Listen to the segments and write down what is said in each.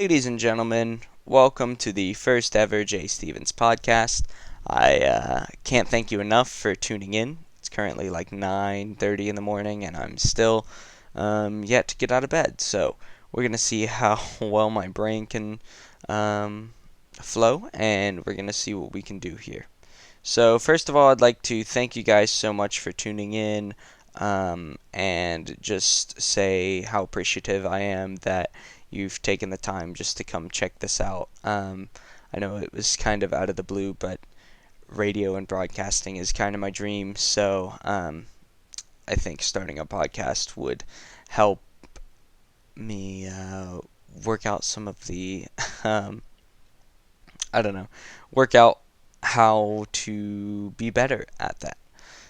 Ladies and gentlemen, welcome to the first ever Jay Stevens podcast. I can't thank you enough for tuning in. It's currently like 9:30 in the morning, and I'm still yet to get out of bed. So we're gonna see how well my brain can um, flow, and we're gonna see what we can do here. So first of all, I'd like to thank you guys so much for tuning in, and just say how appreciative I am that you've taken the time just to come check this out. I know it was kind of out of the blue, but radio and broadcasting is kind of my dream, so I think starting a podcast would help me work out some of the, um, I don't know, work out how to be better at that.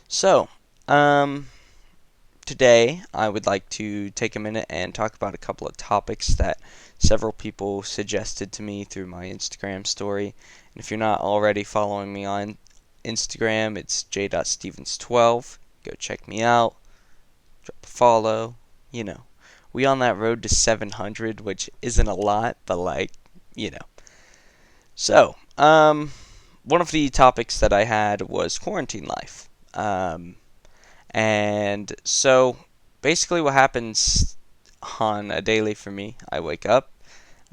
So, um, today I would like to take a minute and talk about a couple of topics that several people suggested to me through my Instagram story. And if you're not already following me on Instagram, it's j.stevens12. Go check me out, drop a follow. You know, we on that road to 700, which isn't a lot, but like, you know. So, one of the topics that I had was quarantine life. And so basically, what happens on a daily for me, I wake up,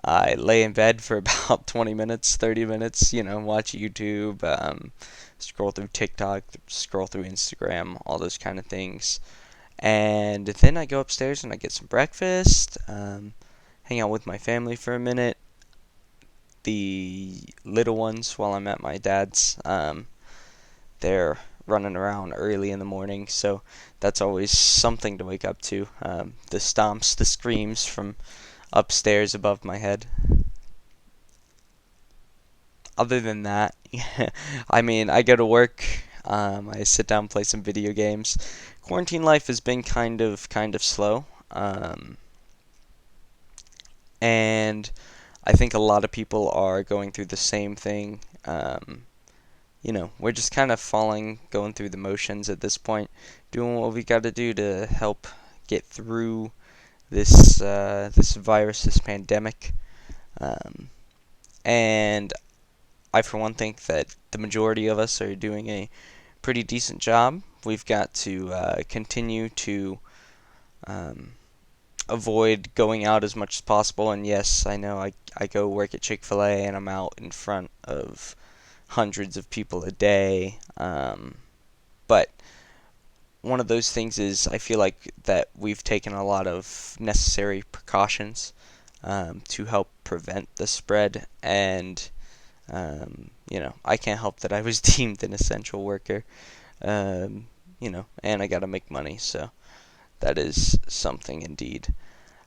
I lay in bed for about 20 minutes, 30 minutes, watch YouTube, scroll through TikTok, scroll through Instagram, all those kind of things. And then I go upstairs and I get some breakfast, hang out with my family for a minute. The little ones, while I'm at my dad's, they're running around early in the morning, so that's always something to wake up to. The stomps, the screams from upstairs above my head. Other than that, I mean, I go to work. I sit down, play some video games. Quarantine life has been kind of slow, and I think a lot of people are going through the same thing. We're just kind of going through the motions at this point, doing what we got to do to help get through this virus, this pandemic. Um, and I, for one, think that the majority of us are doing a pretty decent job. We've got to continue to um, avoid going out as much as possible. And yes, I know I go work at Chick-fil-A and I'm out in front of hundreds of people a day. But one of those things is I feel like that we've taken a lot of necessary precautions to help prevent the spread. And, I can't help that I was deemed an essential worker, and I got to make money. So that is something indeed.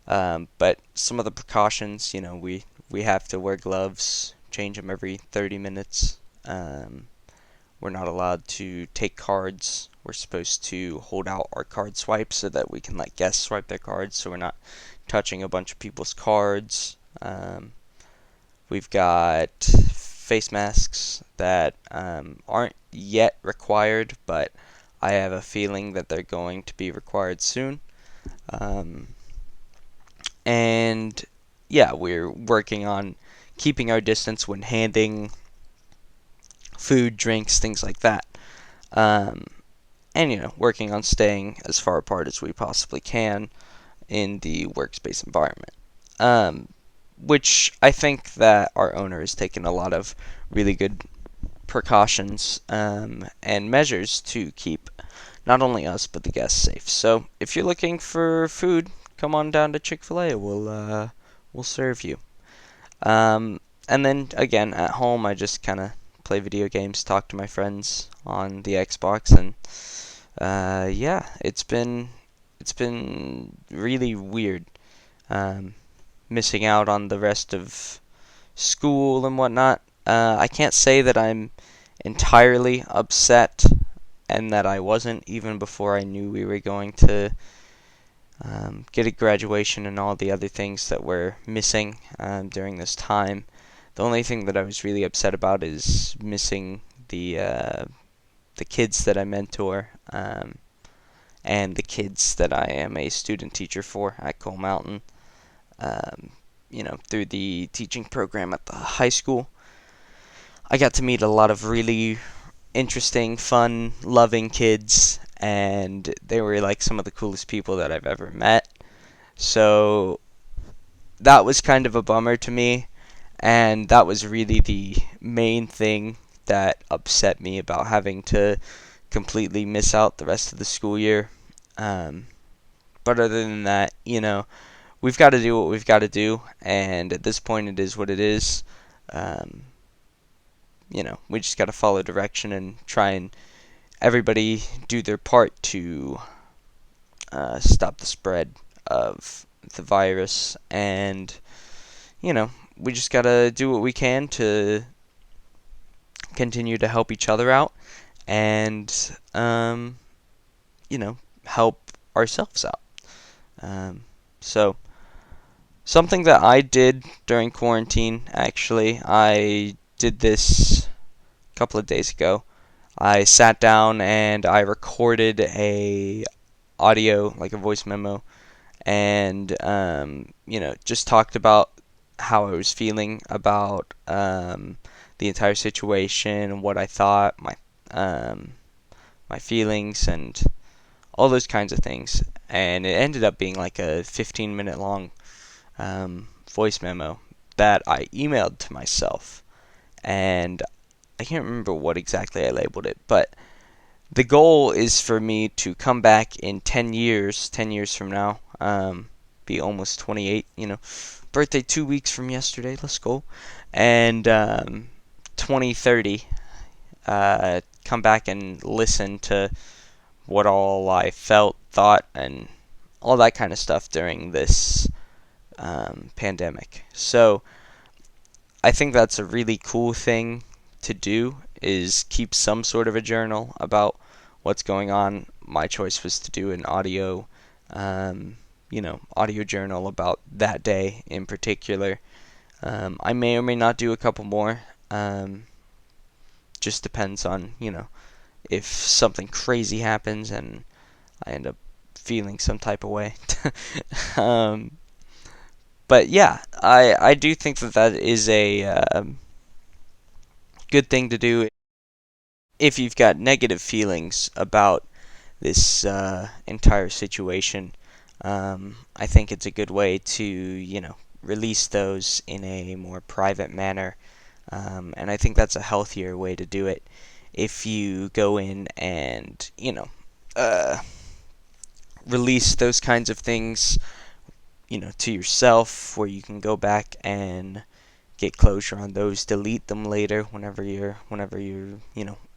But some of the precautions, we have to wear gloves, change them every 30 minutes. We're not allowed to take cards. We're supposed to hold out our card swipes so that we can let guests swipe their cards, so we're not touching a bunch of people's cards. We've got face masks that aren't yet required, but I have a feeling that they're going to be required soon. Um, and yeah, we're working on keeping our distance when handing food, drinks, things like that. Um, and working on staying as far apart as we possibly can in the workspace environment. Um, which I think that our owner has taken a lot of really good precautions and measures to keep not only us but the guests safe. So if you're looking for food, come on down to Chick-fil-A. We'll serve you. And then again at home, I just kind of play video games, talk to my friends on the Xbox, and yeah, it's been really weird. Um, Missing out on the rest of school and whatnot. I can't say that I'm entirely upset and that I wasn't even before I knew we were going to get a graduation and all the other things that were missing during this time. The only thing that I was really upset about is missing the kids that I mentor and the kids that I am a student teacher for at Cole Mountain. Um, through the teaching program at the high school, I got to meet a lot of really interesting, fun, loving kids, and they were like some of the coolest people that I've ever met. So that was kind of a bummer to me, and that was really the main thing that upset me about having to completely miss out the rest of the school year. Um, but other than that, we've got to do what we've got to do, and at this point, it is what it is. Um, we just got to follow direction and try and everybody do their part to stop the spread of the virus, and we just got to do what we can to continue to help each other out and help ourselves out. So something that I did during quarantine, actually, I did this a couple of days ago. I sat down and I recorded a audio, like a voice memo, and just talked about how I was feeling about the entire situation, what I thought, my feelings, and all those kinds of things. And it ended up being like a 15-minute long voice memo that I emailed to myself. And I can't remember what exactly I labeled it, but the goal is for me to come back in 10 years from now, be almost 28, birthday 2 weeks from yesterday, let's go, and 2030, come back and listen to what all I felt, thought, and all that kind of stuff during this pandemic. So I think that's a really cool thing to do, is keep some sort of a journal about what's going on. My choice was to do an audio journal about that day in particular. I may or may not do a couple more. Just depends on, if something crazy happens and I end up feeling some type of way. um, but yeah, I do think that is a good thing to do if you've got negative feelings about this entire situation. I think it's a good way to, release those in a more private manner. And I think that's a healthier way to do it. If you go in and, uh, release those kinds of things, to yourself, where you can go back and get closure on those, delete them later whenever you're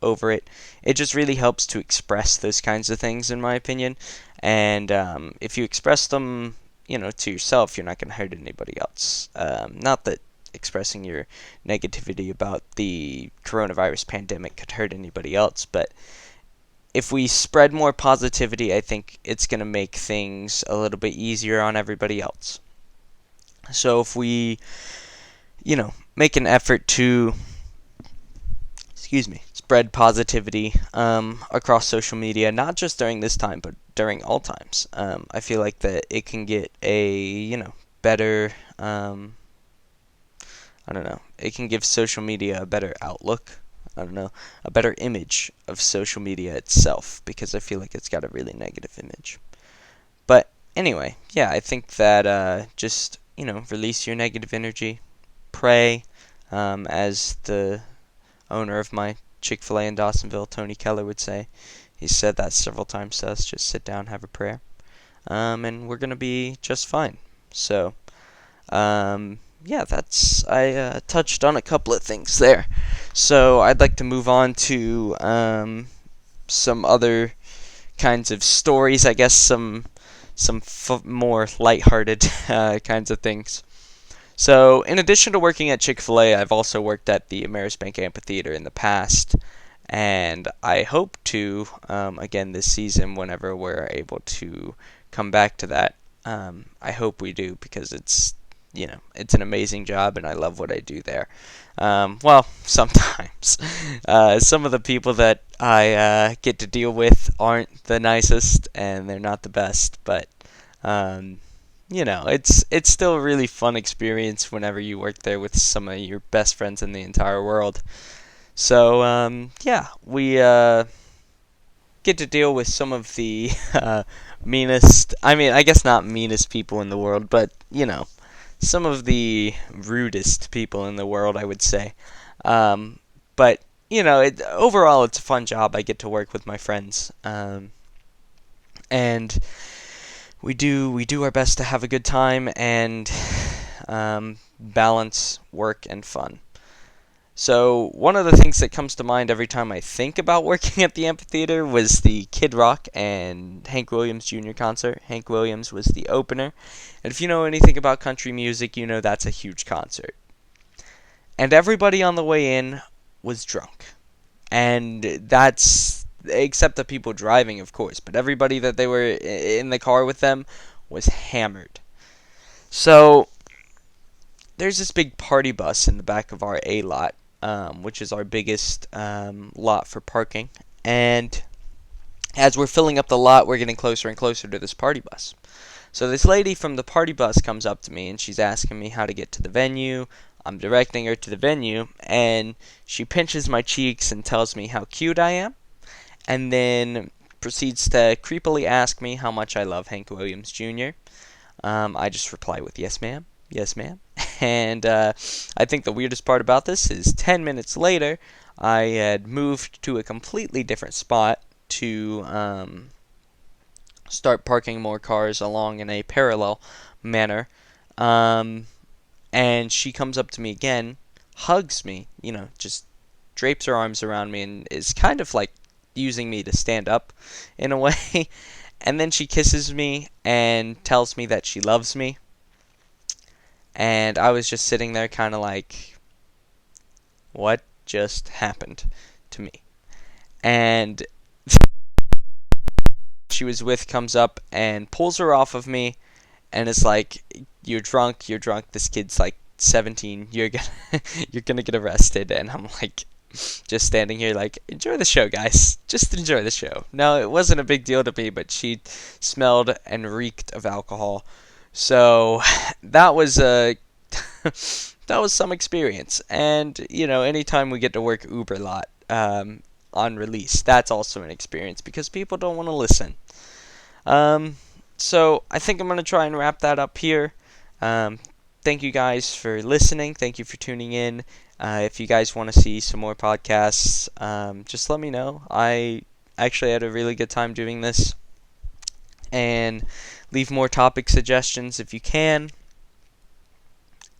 over it. It just really helps to express those kinds of things, in my opinion. And if you express them, to yourself, you're not going to hurt anybody else. Not that expressing your negativity about the coronavirus pandemic could hurt anybody else, but if we spread more positivity, I think it's going to make things a little bit easier on everybody else. So if we make an effort to, spread positivity across social media, not just during this time, but during all times. I feel like that it can get a, better, I don't know, it can give social media a better outlook. I don't know, a better image of social media itself, because I feel like it's got a really negative image. But anyway, yeah, I think that just, release your negative energy, pray, as the owner of my Chick-fil-A in Dawsonville, Tony Keller, would say. He said that several times to us, just sit down, have a prayer, and we're going to be just fine. So, yeah, I touched on a couple of things there. So I'd like to move on to some other kinds of stories, I guess some more lighthearted kinds of things. So, in addition to working at Chick-fil-A, I've also worked at the Amerisbank Amphitheater in the past, and I hope to, again this season, whenever we're able to come back to that. I hope we do, because it's an amazing job, and I love what I do there. Well, sometimes. Some of the people that I get to deal with aren't the nicest, and they're not the best, but it's still a really fun experience whenever you work there with some of your best friends in the entire world. So yeah, we get to deal with some of the meanest, I mean, I guess not meanest people in the world, but some of the rudest people in the world, I would say. But overall, it's a fun job. I get to work with my friends, and we do our best to have a good time and balance work and fun. So one of the things that comes to mind every time I think about working at the amphitheater was the Kid Rock and Hank Williams Jr. concert. Hank Williams was the opener, and if you know anything about country music, you know that's a huge concert. And everybody on the way in was drunk, and that's except the people driving, of course, but everybody that they were in the car with them was hammered. So there's this big party bus in the back of our A lot, which is our biggest lot for parking. And as we're filling up the lot, we're getting closer and closer to this party bus. So this lady from the party bus comes up to me and she's asking me how to get to the venue. I'm directing her to the venue, and she pinches my cheeks and tells me how cute I am, and then proceeds to creepily ask me how much I love Hank Williams Jr. I just reply with yes, ma'am. Yes, ma'am. And I think the weirdest part about this is 10 minutes later, I had moved to a completely different spot to start parking more cars along in a parallel manner. Um, and she comes up to me again, hugs me, just drapes her arms around me, and is kind of like using me to stand up in a way. And then she kisses me and tells me that she loves me. And I was just sitting there kind of like, what just happened to me? And she was with comes up and pulls her off of me and is like, you're drunk, this kid's like 17, you're gonna get arrested. And I'm like, just standing here like, enjoy the show, guys, just enjoy the show. No, it wasn't a big deal to me, but she smelled and reeked of alcohol. So that was a that was some experience. And anytime we get to work Uber lot on release, that's also an experience because people don't want to listen. Um, so I think I'm gonna try and wrap that up here. Um, Thank you guys for listening. Thank you for tuning in. If you guys want to see some more podcasts, just let me know. I actually had a really good time doing this. And leave more topic suggestions if you can.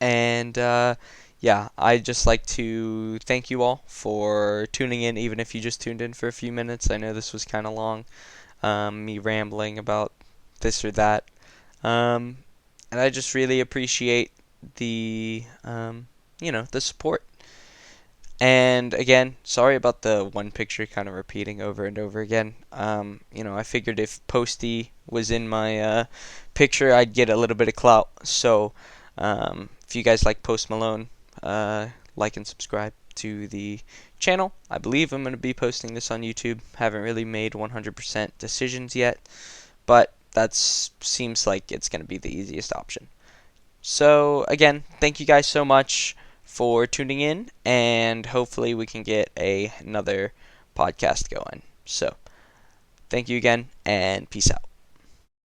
And yeah, I'd just like to thank you all for tuning in, even if you just tuned in for a few minutes. I know this was kind of long, me rambling about this or that. And I just really appreciate the, the support. And again, sorry about the one picture kind of repeating over and over again. I figured if Posty was in my picture, I'd get a little bit of clout. So, if you guys like Post Malone, like and subscribe to the channel. I believe I'm going to be posting this on YouTube. Haven't really made 100% decisions yet, but that seems like it's going to be the easiest option. So, again, thank you guys so much for tuning in, and hopefully we can get another podcast going. So, thank you again, and peace out.